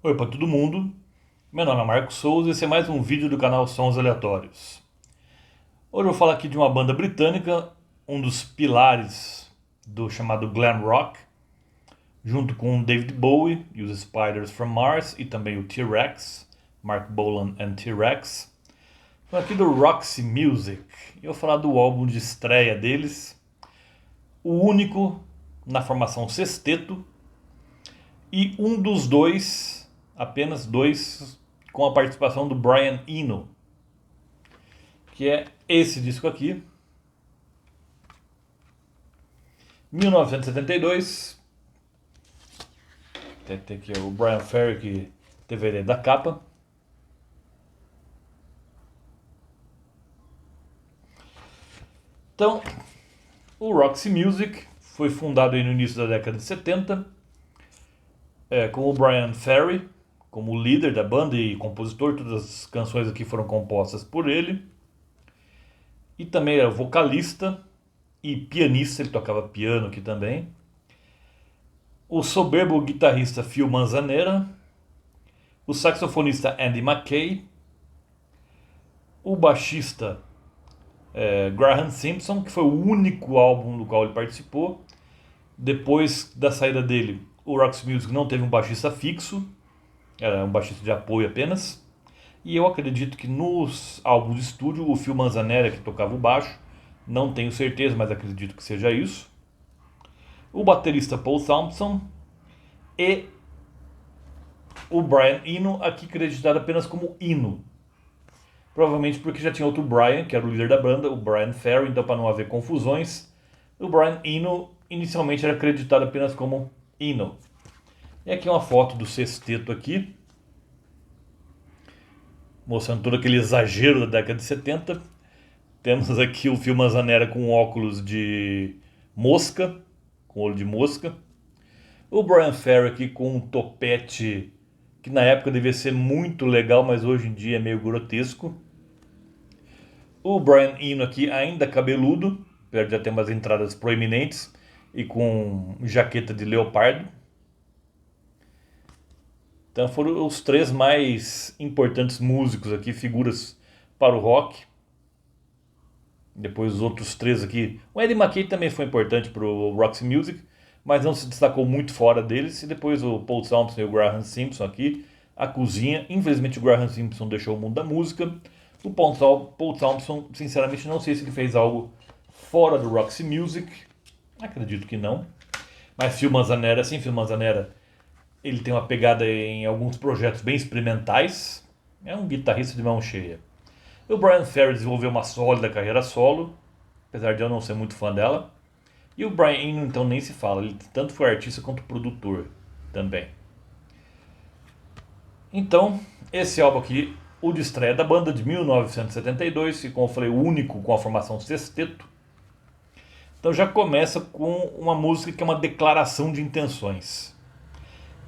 Oi para todo mundo, meu nome é Marcos Souza e esse é mais um vídeo do canal Sons Aleatórios. Hoje eu vou falar aqui de uma banda britânica, um dos pilares do chamado glam rock, junto com David Bowie e os Spiders from Mars e também o T-Rex, Mark Bolan and T-Rex. Então aqui do Roxy Music, eu vou falar do álbum de estreia deles, o único na formação sexteto e um dos dois, apenas dois, com a participação do Brian Eno, que é esse disco aqui, 1972. Tem aqui o Brian Ferry, que teve a ideia da capa. Então, o Roxy Music foi fundado aí no início da década de 70, com o Brian Ferry como líder da banda e compositor. Todas as canções aqui foram compostas por ele. E também era vocalista e pianista, ele tocava piano aqui também. O soberbo guitarrista Phil Manzanera, o saxofonista Andy Mackay, o baixista Graham Simpson, que foi o único álbum do qual ele participou. Depois da saída dele, o Roxy Music não teve um baixista fixo, era um baixista de apoio apenas. E eu acredito que nos álbuns de estúdio o Phil Manzanera que tocava o baixo, não tenho certeza, mas acredito que seja isso. O baterista Paul Thompson e o Brian Eno, aqui acreditado apenas como Eno. Provavelmente porque já tinha outro Brian, que era o líder da banda, o Brian Ferry, então para não haver confusões, o Brian Eno inicialmente era acreditado apenas como Eno. E aqui uma foto do sexteto aqui, mostrando todo aquele exagero da década de 70. Temos aqui o Phil Manzanera com óculos de mosca, com olho de mosca. O Brian Ferry aqui com um topete que na época devia ser muito legal, mas hoje em dia é meio grotesco. O Brian Eno aqui ainda cabeludo, apesar de já ter umas entradas proeminentes, e com jaqueta de leopardo. Então foram os três mais importantes músicos aqui, figuras para o rock. Depois os outros três aqui. O Eddie McKay também foi importante para o Roxy Music, mas não se destacou muito fora deles. E depois o Paul Thompson e o Graham Simpson aqui, a cozinha. Infelizmente o Graham Simpson deixou o mundo da música. O Paul Thompson, sinceramente, não sei se ele fez algo fora do Roxy Music. Acredito que não. Mas Phil Manzanera, sim, Phil Manzanera, ele tem uma pegada em alguns projetos bem experimentais. É um guitarrista de mão cheia. O Brian Ferry desenvolveu uma sólida carreira solo, apesar de eu não ser muito fã dela. E o Brian Eno, então, nem se fala. Ele tanto foi artista quanto produtor também. Então, esse álbum aqui, o de estreia da banda de 1972, e como eu falei, o único com a formação sexteto. Então já começa com uma música que é uma declaração de intenções,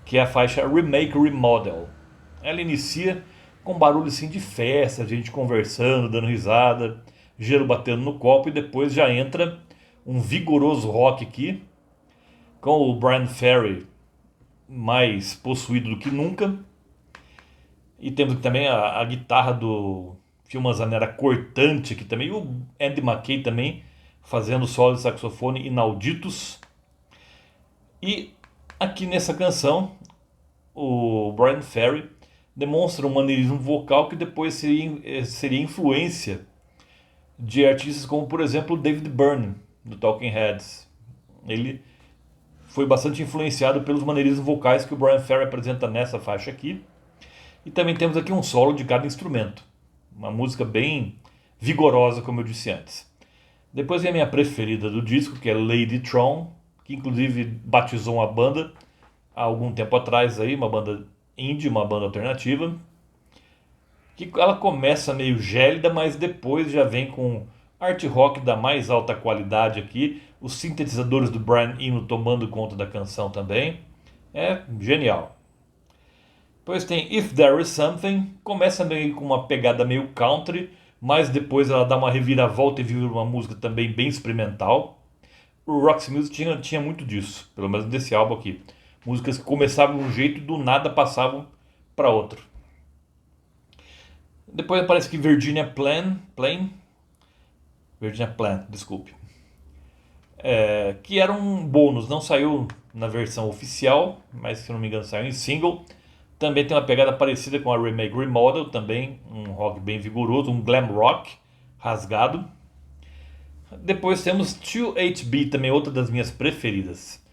que é a faixa Remake Remodel. Ela inicia com barulho assim de festa, gente conversando, dando risada, gelo batendo no copo, e depois já entra um vigoroso rock aqui, com o Brian Ferry mais possuído do que nunca. E temos aqui também a guitarra do Phil Manzanera cortante aqui também, e o Andy Mackay também fazendo solo de saxofone inauditos. E aqui nessa canção, o Brian Ferry demonstra um maneirismo vocal que depois seria influência de artistas como, por exemplo, David Byrne, do Talking Heads. Ele foi bastante influenciado pelos maneirismos vocais que o Brian Ferry apresenta nessa faixa aqui. E também temos aqui um solo de cada instrumento. Uma música bem vigorosa, como eu disse antes. Depois vem a minha preferida do disco, que é Lady Tron, que inclusive batizou uma banda há algum tempo atrás, aí, uma banda indie, uma banda alternativa, que ela começa meio gélida, mas depois já vem com art rock da mais alta qualidade aqui, os sintetizadores do Brian Eno tomando conta da canção também. É genial. Depois tem If There Is Something, começa meio com uma pegada meio country, mas depois ela dá uma reviravolta e vira uma música também bem experimental. O Roxy Music tinha muito disso, pelo menos desse álbum aqui. Músicas que começavam de um jeito e do nada passavam para outro. Depois aparece que Virginia Plain, desculpe. Que era um bônus, não saiu na versão oficial, mas se não me engano saiu em single. Também tem uma pegada parecida com a Remake Remodel, também um rock bem vigoroso, um glam rock rasgado. Depois temos 2HB, também outra das minhas preferidas.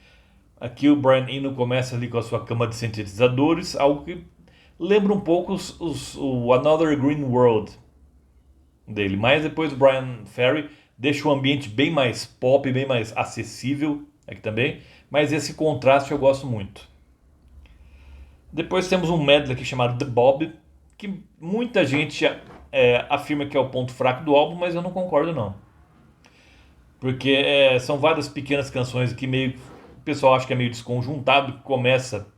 Aqui o Brian Eno começa ali com a sua cama de sintetizadores, algo que lembra um pouco o Another Green World dele. Mas depois o Brian Ferry deixa o ambiente bem mais pop, bem mais acessível aqui também. Mas esse contraste eu gosto muito. Depois temos um medley aqui chamado The Bob, que muita gente afirma que é o ponto fraco do álbum, mas eu não concordo não. Porque são várias pequenas canções que o pessoal acha que é meio desconjuntado, que começa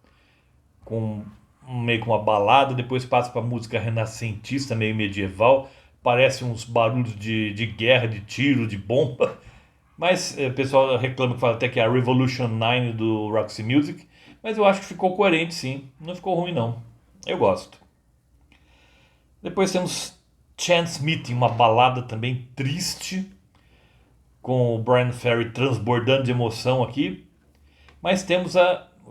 com meio com uma balada, depois passa para música renascentista, meio medieval, parece uns barulhos de guerra, de tiro, de bomba. Mas o pessoal reclama que fala até que é a Revolution 9 do Roxy Music. Mas eu acho que ficou coerente sim. Não ficou ruim não. Eu gosto. Depois temos Chance Meeting, uma balada também triste, com o Brian Ferry transbordando de emoção aqui. Mas temos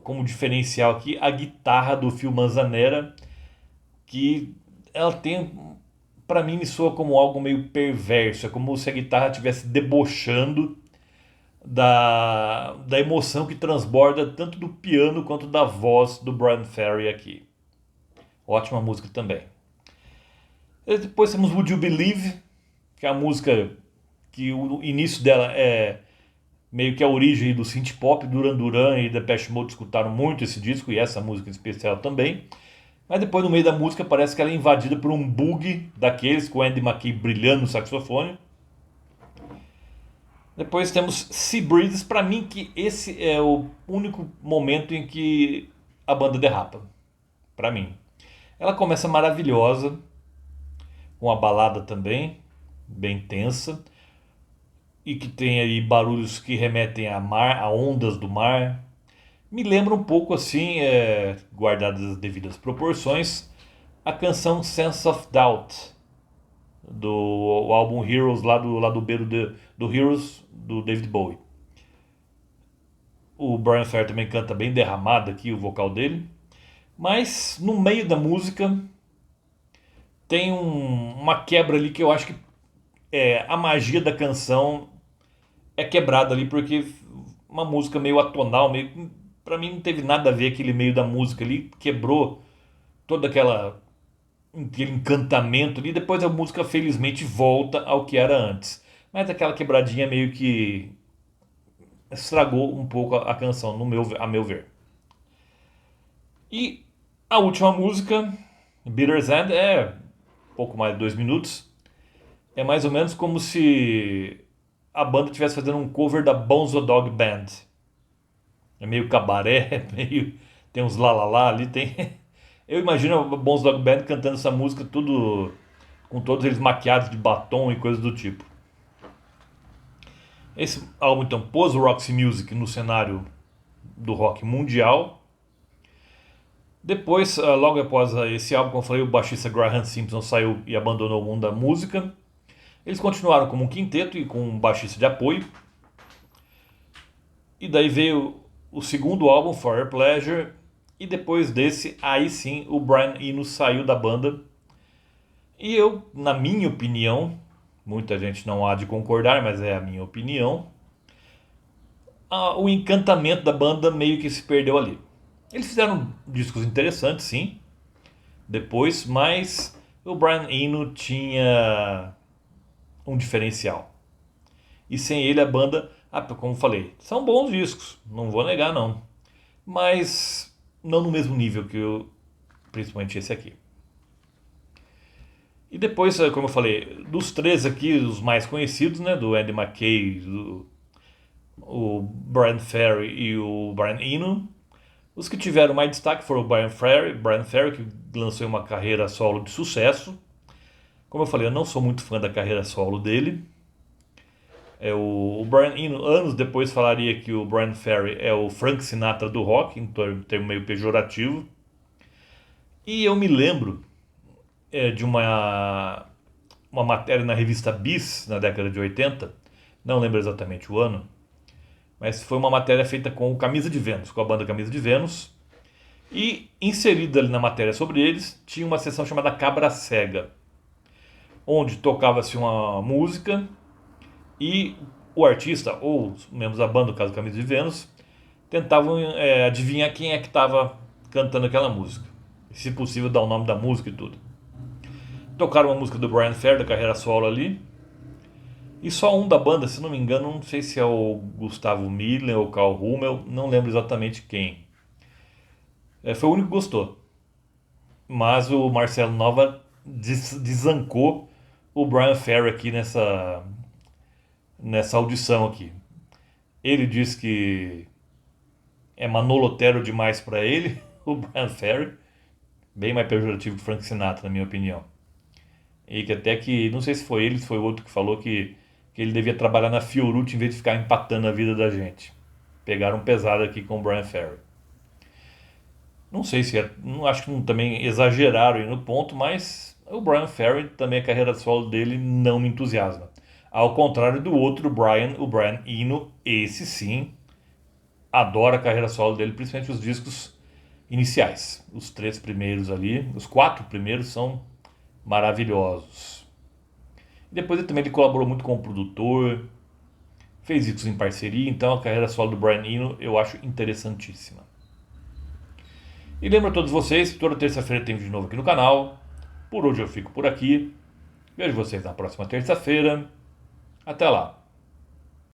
como diferencial aqui a guitarra do Phil Manzanera, que ela tem, para mim me soa como algo meio perverso. É como se a guitarra estivesse debochando da emoção que transborda tanto do piano quanto da voz do Brian Ferry aqui. Ótima música também. E depois temos Would You Believe, que é a música que o início dela é meio que a origem do synth pop. Duran Duran e Depeche Mode escutaram muito esse disco e essa música em especial também. Mas depois no meio da música parece que ela é invadida por um bug daqueles com Andy McKay brilhando no saxofone. Depois temos Sea Breeze, para mim que esse é o único momento em que a banda derrapa, para mim. Ela começa maravilhosa, com a balada também, bem tensa, e que tem aí barulhos que remetem a mar, a ondas do mar. Me lembra um pouco assim, guardadas as devidas proporções, a canção Sense of Doubt, do álbum Heroes, lá do lado B do Heroes, do David Bowie. O Brian Ferry também canta bem derramado aqui o vocal dele. Mas no meio da música tem uma quebra ali que eu acho que a magia da canção é quebrada ali, porque uma música meio atonal, meio, pra mim não teve nada a ver aquele meio da música ali, quebrou toda aquele encantamento ali. Depois a música felizmente volta ao que era antes, mas aquela quebradinha meio que estragou um pouco a canção, a meu ver. E a última música, Bitter End, é pouco mais de 2 minutos. É mais ou menos como se a banda estivesse fazendo um cover da Bonzo Dog Band. É meio cabaré, meio tem uns lalala ali, tem. Eu imagino a Bonzo Dog Band cantando essa música tudo com todos eles maquiados de batom e coisas do tipo. Esse álbum então pôs o Roxy Music no cenário do rock mundial. Depois, logo após esse álbum, como eu falei, o baixista Graham Simpson saiu e abandonou o mundo da música. Eles continuaram como um quinteto e com um baixista de apoio. E daí veio o segundo álbum, For Your Pleasure. E depois desse, aí sim, o Brian Eno saiu da banda. E eu, na minha opinião, muita gente não há de concordar, mas é a minha opinião, o encantamento da banda meio que se perdeu ali. Eles fizeram discos interessantes, sim, depois, mas o Brian Eno tinha um diferencial. E sem ele a banda, como falei, são bons discos, não vou negar não, mas não no mesmo nível que principalmente esse aqui. E depois, como eu falei, dos três aqui, os mais conhecidos, né, do Andy McKay, o Brian Ferry e o Brian Eno, os que tiveram mais destaque foram o Brian Ferry, que lançou uma carreira solo de sucesso. Como eu falei, eu não sou muito fã da carreira solo dele. O Brian Eno, anos depois, falaria que o Brian Ferry é o Frank Sinatra do rock, em termo meio pejorativo. E eu me lembro de uma matéria na revista Bis, na década de 80, não lembro exatamente o ano, mas foi uma matéria feita com o Camisa de Vênus, com a banda Camisa de Vênus, e inserida ali na matéria sobre eles, tinha uma seção chamada Cabra Cega, onde tocava-se uma música e o artista, ou os membros da banda, no caso Camisa de Vênus, tentavam adivinhar quem é que estava cantando aquela música. E, se possível, dar o nome da música e tudo. Tocaram uma música do Brian Ferry, da carreira solo ali. E só um da banda, se não me engano, não sei se é o Gustavo Miller ou o Karl Hummel, não lembro exatamente quem. Foi o único que gostou. Mas o Marcelo Nova desancou o Brian Ferry aqui nessa audição aqui. Ele diz que é manolotero demais para ele, o Brian Ferry, bem mais pejorativo que o Frank Sinatra, na minha opinião. E que até que, não sei se foi ele, se foi outro que falou que ele devia trabalhar na Fiorucci em vez de ficar empatando a vida da gente. Pegaram pesado aqui com o Brian Ferry. Não sei se não acho que também exageraram aí no ponto, mas o Brian Ferry também, a carreira solo dele não me entusiasma. Ao contrário do outro Brian, o Brian Eno, esse sim, adoro a carreira solo dele, principalmente os discos iniciais. Os 3 primeiros ali, os 4 primeiros são maravilhosos. E depois ele colaborou muito com o produtor, fez discos em parceria, então a carreira solo do Brian Eno eu acho interessantíssima. E lembro a todos vocês que toda terça-feira tem vídeo novo aqui no canal. Por hoje eu fico por aqui. Vejo vocês na próxima terça-feira. Até lá.